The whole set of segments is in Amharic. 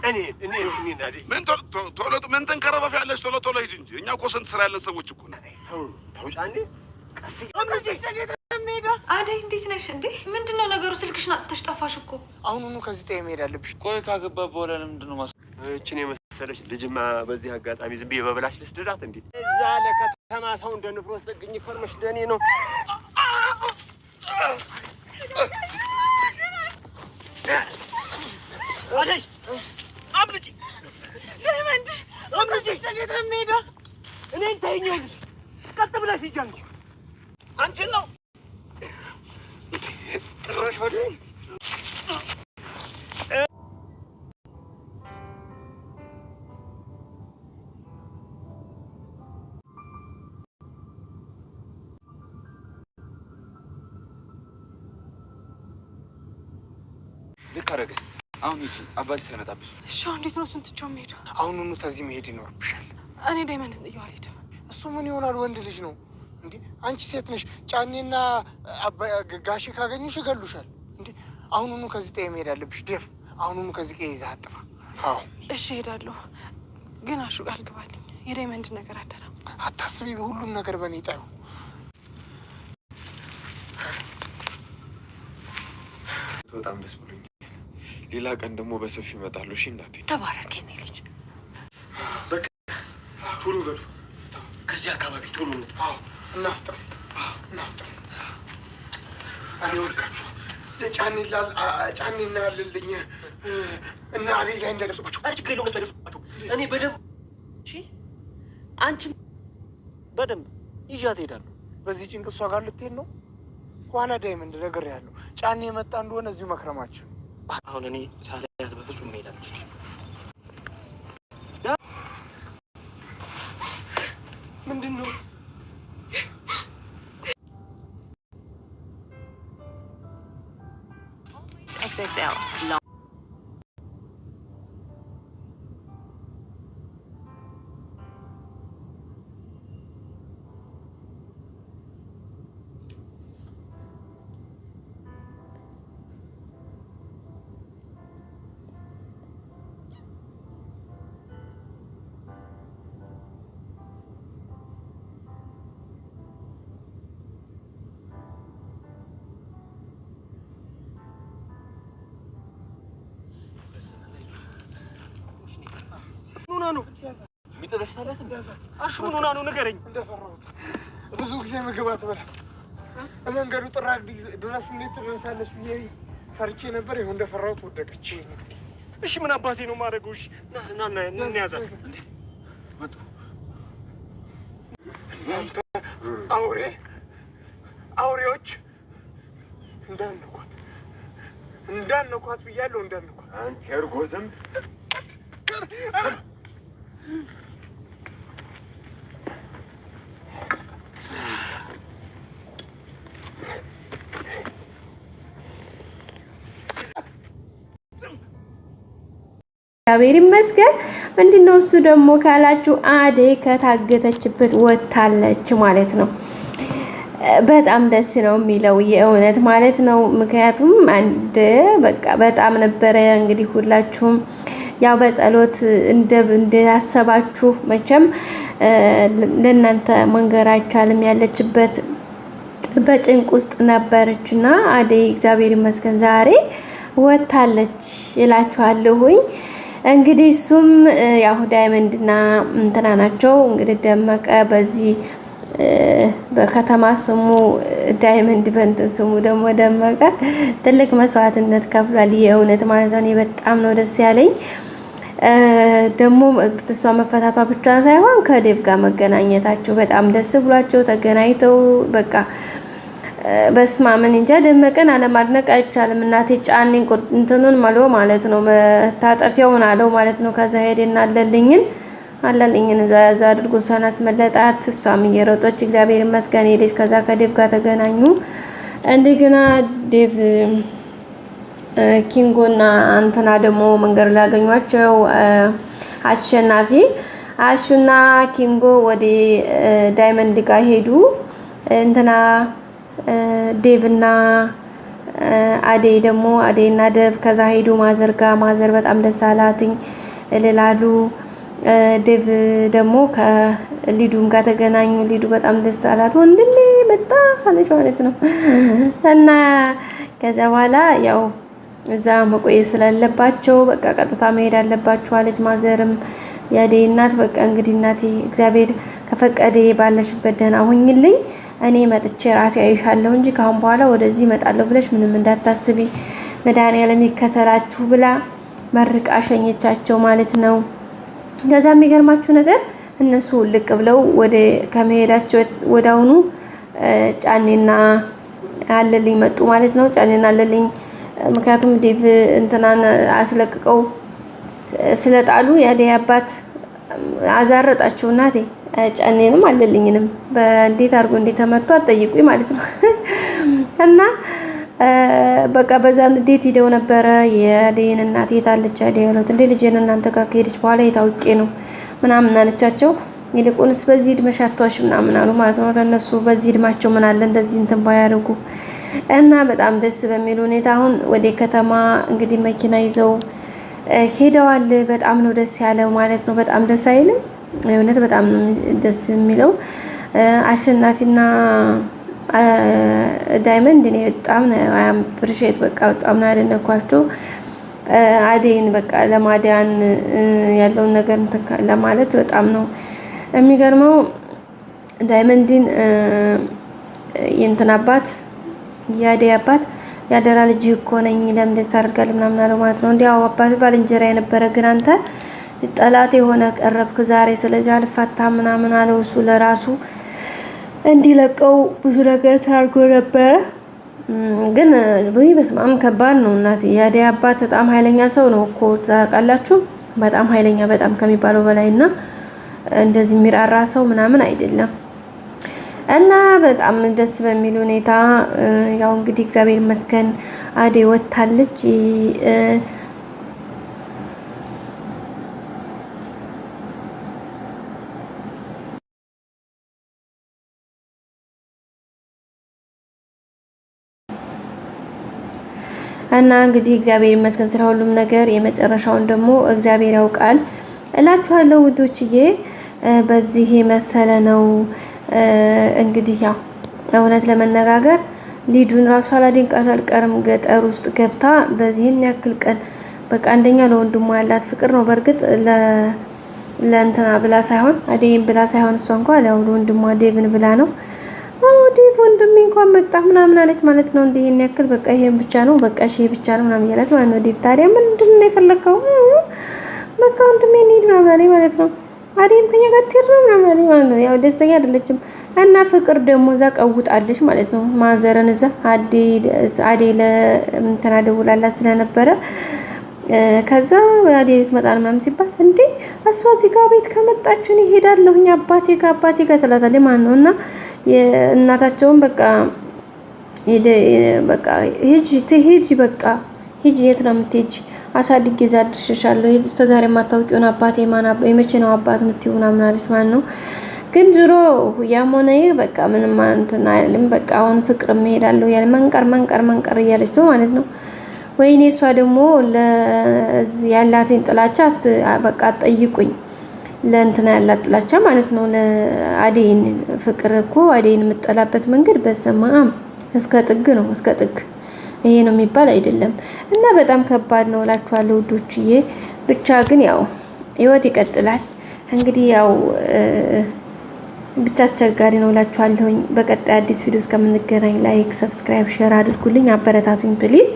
እኔ ናዲ ምን ቶሎ ምን ተንከረፈፍ ያለሽ ቶሎ ሂድ እንጂ እኛ እኮ ስንት ስራ ያለን ሰዎች እኮ ነው። ተውጫኔ ቀስ አደይ እንዴት ነሽ እንዴ? ምንድነው ነገሩ? ስልክሽን አጥፍተሽ ጠፋሽ እኮ። አሁኑኑ ከዚህ ጠይ መሄድ አለብሽ። ቆይ ካገባ በኋላ ለምንድነው እቺን የመሰለሽ ልጅማ በዚህ አጋጣሚ ዝም ብዬ በብላሽ ልስደዳት እንዴ? እዛ ለከተማ ሰው እንደ ንፍሮ ወስደግኝ ከርመሽ ለኔ ነው። አደይ አምልጪ ሸመንድ አምልጪ እንዴት ነው የምሄደው? እኔን ተይኝልሽ ቀጥ ብለሽ ሂጂ አንቺን ነው ጥሩሽ ወደ ልታረገ አሁን እሺ አባቴ ስለመጣብሽ እሺ እንዴት ነው ስንትቸው የምሄደው? አሁኑኑ ከዚህ መሄድ ይኖርብሻል። እኔ ዳይመንድ ጥዬው አልሄድም። እሱ ምን ይሆናል? ወንድ ልጅ ነው እንዴ? አንቺ ሴት ነሽ። ጫኔና ጋሼ ካገኙሽ ይገሉሻል እንዴ? አሁኑኑ ከዚህ ጠይ መሄድ አለብሽ። ዴፍ አሁኑኑ ከዚህ ቀይ ይዘህ አጥፋ። አዎ እሺ እሄዳለሁ፣ ግን አሹ ቃል ግባልኝ የዳይመንድ ነገር አደራ። አታስቢ፣ ሁሉም ነገር በእኔ ጣዩ። በጣም ደስ ብሎኛል። ሌላ ቀን ደግሞ በሰፊው እመጣለሁ። እሺ እናቴ። ተባረክ የኔ ልጅ። በቃ ቶሎ በሉ ከዚህ አካባቢ ቶሎ እንጥፋ። እናፍጥር። አረ ወልካችሁ ጫኔና ልልኝ እና አሬ ላይ እንዳይደርሱባቸው። አረ ችግር የለውም እንዳይደርሱባቸው። እኔ በደንብ እሺ፣ አንቺ በደንብ ይዣት እሄዳለሁ። በዚህ ጭንቅ እሷ ጋር ልትሄድ ነው። ኋላ ዳይመንድ ነገር ያለው ጫኔ የመጣ እንደሆነ እዚሁ መክረማቸው። አሁን እኔ ሳላያት በፍጹም መሄድ አልችልም። ምንድን ነው XXL ነው የሚጠበስታለት እንዳዛት አሹ ምን ሆና ነው ንገረኝ። እንደፈራሁት ብዙ ጊዜ ምግብ አትበላም። መንገዱ ጥራግ ድረስ እንዴት ትደርሳለች ብዬ ፈርቼ ነበር። ይሁን እንደፈራሁት ወደቀች። እሺ ምን አባቴ ነው ማድረጉ? እሺ ና እንያዛት። አውሬዎች እንዳንኳት ብያለሁ። እንዳንኳት አንተ እርጎ ዝም እግዚአብሔር ይመስገን። ምንድነው እሱ ደግሞ ካላችሁ አደይ ከታገተችበት ወጣለች ማለት ነው። በጣም ደስ ነው የሚለው የእውነት ማለት ነው። ምክንያቱም አንድ በቃ በጣም ነበረ እንግዲህ ሁላችሁም ያው በጸሎት እንዳሰባችሁ መቼም ለእናንተ መንገር አይቻልም። ያለችበት በጭንቅ ውስጥ ነበረችና አደይ እግዚአብሔር ይመስገን ዛሬ ወጣለች እላችኋለሁኝ። እንግዲህ እሱም ያው ዳይመንድና እንትና ናቸው። እንግዲህ ደመቀ በዚህ በከተማ ስሙ ዳይመንድ በእንትን ስሙ ደግሞ ደመቀ ትልቅ መስዋዕትነት ከፍሏል። የእውነት ማለት ነው። እኔ በጣም ነው ደስ ያለኝ። ደግሞ እሷ መፈታቷ ብቻ ሳይሆን ከዴቭ ጋር መገናኘታቸው በጣም ደስ ብሏቸው ተገናኝተው በቃ በስማምን እንጃ ደመቀን አለማድነቅ አይቻልም። እናቴ ጫኔን ቁርጥንቱን ማለት ነው መታጠፊያውን አለው ማለት ነው። ከዛ ሄደና አለልኝን እዛ አድርጎ እሷን አስመለጣት። እሷም እየሮጠች እግዚአብሔር ይመስገን ሄደች። ከዛ ከዴቭ ጋር ተገናኙ። እንደገና ዴቭ ኪንጎና አንተና ደግሞ መንገድ ላይ ያገኟቸው አሸናፊ አሹና ኪንጎ ወደ ዳይመንድ ጋር ሄዱ። እንትና ዴቭና አደይ ደግሞ አደይና ደብ ከዛ ሄዱ ማዘርጋ ማዘር በጣም ደስ አላትኝ እልላሉ። ደብ ደግሞ ከሊዱም ጋር ተገናኙ። ሊዱ በጣም ደስ አላት። ወንድሜ መጣ አለች ማለት ነው። እና ከዛ በኋላ ያው እዛ መቆየት ስላለባቸው በቃ ቀጥታ መሄድ አለባቸው አለች ማዘርም። የአደይ እናት በቃ እንግዲህ እናቴ እግዚአብሔር ከፈቀደ ባለሽበት ደህና ሁኝልኝ፣ እኔ መጥቼ ራሴ አይሻለሁ እንጂ ካሁን በኋላ ወደዚህ እመጣለሁ ብለሽ ምንም እንዳታስቢ፣ መድኃኒዓለም ይከተላችሁ ብላ መርቃ ሸኘቻቸው ማለት ነው። ከዛ የሚገርማችሁ ነገር እነሱ ልቅ ብለው ወደ ከመሄዳቸው ወዳውኑ ጫኔና አለልኝ መጡ ማለት ነው። ጫኔና አለልኝ ምክንያቱም ዴቭ እንትናን አስለቅቀው ስለጣሉ የአደይ አባት አዛረጣቸው። እናቴ ጫኔንም አለልኝንም በእንዴት አድርጎ እንደተመቱ አትጠይቁኝ ማለት ነው። እና በቃ በዛ እንዴት ሄደው ነበረ። የአደይን እናት የታለች አደይ ያሉት እንዴ ልጄን እናንተ ጋር ከሄደች በኋላ የታውቄ ነው ምናምን አለቻቸው። ይልቁንስ በዚህ እድሜሽ አትዋሽ ምናምን አሉ ማለት ነው። ለነሱ በዚህ እድማቸው ምን አለ እንደዚህ እንትን ባያደርጉ። እና በጣም ደስ በሚል ሁኔታ አሁን ወደ ከተማ እንግዲህ መኪና ይዘው ሄደዋል። በጣም ነው ደስ ያለው ማለት ነው። በጣም ደስ አይልም? እውነት በጣም ደስ የሚለው አሸናፊና ዳይመንድ እኔ በጣም ነው አፕሪሺየት በቃ በጣም ነው ያደነኳቸው። አደይን በቃ ለማዳን ያለውን ነገር ለማለት በጣም ነው የሚገርመው። ዳይመንድን የእንትን አባት የአደይ አባት ያደራ ልጅ እኮ ነኝ ለምን እንደዚህ ታደርጋለህ ምናምን አለው ማለት ነው። እንዲያው አባት ባልንጀራ የነበረ ግን አንተ ጠላት የሆነ ቀረብክ ዛሬ፣ ስለዚህ አልፋታ ምናምን አለው። እሱ ለራሱ እንዲለቀው ብዙ ነገር ተናግሮ ነበረ። ግን ወይ በስማም ከባድ ነው እናት። የአደይ አባት በጣም ኃይለኛ ሰው ነው እኮ ታውቃላችሁ። በጣም ኃይለኛ በጣም ከሚባለው በላይና እንደዚህ የሚራራ ሰው ምናምን አይደለም። እና በጣም ደስ በሚል ሁኔታ ያው እንግዲህ እግዚአብሔር ይመስገን አደይ ወጣለች። እና እንግዲህ እግዚአብሔር ይመስገን ስለ ሁሉም ነገር፣ የመጨረሻውን ደግሞ እግዚአብሔር ያውቃል እላችኋለሁ ውዶችዬ። በዚህ መሰለ ነው እንግዲህ ያው እውነት ለመነጋገር ሊዱን ራሱ አላደንቃት አልቀርም። ገጠር ውስጥ ገብታ በዚህን ያክል ቀን በቃ አንደኛ ለወንድሟ ያላት ፍቅር ነው። በእርግጥ ለእንትና ብላ ሳይሆን አደይን ብላ ሳይሆን እሷ እንኳን ያው ለወንድሟ ዴቭን ብላ ነው። ዴቭ ወንድሜ እንኳን መጣ ምናምን አለች ማለት ነው። እንዲህን ያክል በቃ ይሄን ብቻ ነው በቃ እሺ ብቻ ነው ምናምን እያለች ማለት ነው። ዴቭ ታዲያ ምንድን ነው የፈለከው? በቃ ወንድሜ እንሂድ ምናምን አለኝ ማለት ነው። አደይም ከኛ ጋር ትሄድ ነው ምናምን አለኝ ማለት ነው። ያው ደስተኛ አይደለችም። እና ፍቅር ደግሞ እዛ ቀውጣለች ማለት ነው። ማዘረን እዛ አደይ ለእንትና ደውላላት ስለነበረ ከዛ አደይ ልትመጣ ነው ምናምን ሲባል እንዴ እሷ እዚህ ጋር ቤት ከመጣች እኔ እሄዳለሁኝ አባቴ ጋር ትላታለች ማለት ነው። እና እናታቸውን በቃ ሂጂ በቃ ሂጂ፣ የት ነው የምትሄጂ? አሳድጌ እዛ አድርሼሻለሁ። እስከ ዛሬ የማታውቂውን አባቴ ማን የመቼ ነው አባት የምትይው ምናምን አለች ማለት ነው። ግን ዞሮ ያም ሆነ ይህ በቃ ምንም እንትን አይልም። በቃ አሁን ፍቅር እሄዳለሁ ያለ መንቀር እያለች ነው ማለት ነው። ወይኔ እሷ ደግሞ ያላትን ጥላቻ በቃ ጠይቁኝ፣ ለእንትና ያላት ጥላቻ ማለት ነው። ለአደይን ፍቅር እኮ አደይን የምጠላበት መንገድ በሰማም እስከ ጥግ ነው፣ እስከ ጥግ። ይሄ ነው የሚባል አይደለም። እና በጣም ከባድ ነው እላችኋለሁ ውዶችዬ። ብቻ ግን ያው ህይወት ይቀጥላል። እንግዲህ ያው ብቻ አስቸጋሪ ነው እላችኋለሁኝ። በቀጣይ አዲስ ቪዲዮ እስከምንገናኝ ላይክ፣ ሰብስክራይብ፣ ሼር አድርጉልኝ፣ አበረታቱኝ ፕሊዝ።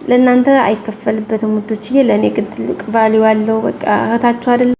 ለእናንተ አይከፈልበትም ውዶችዬ፣ ለእኔ ግን ትልቅ ቫልዩ አለው። በቃ እህታችሁ አይደል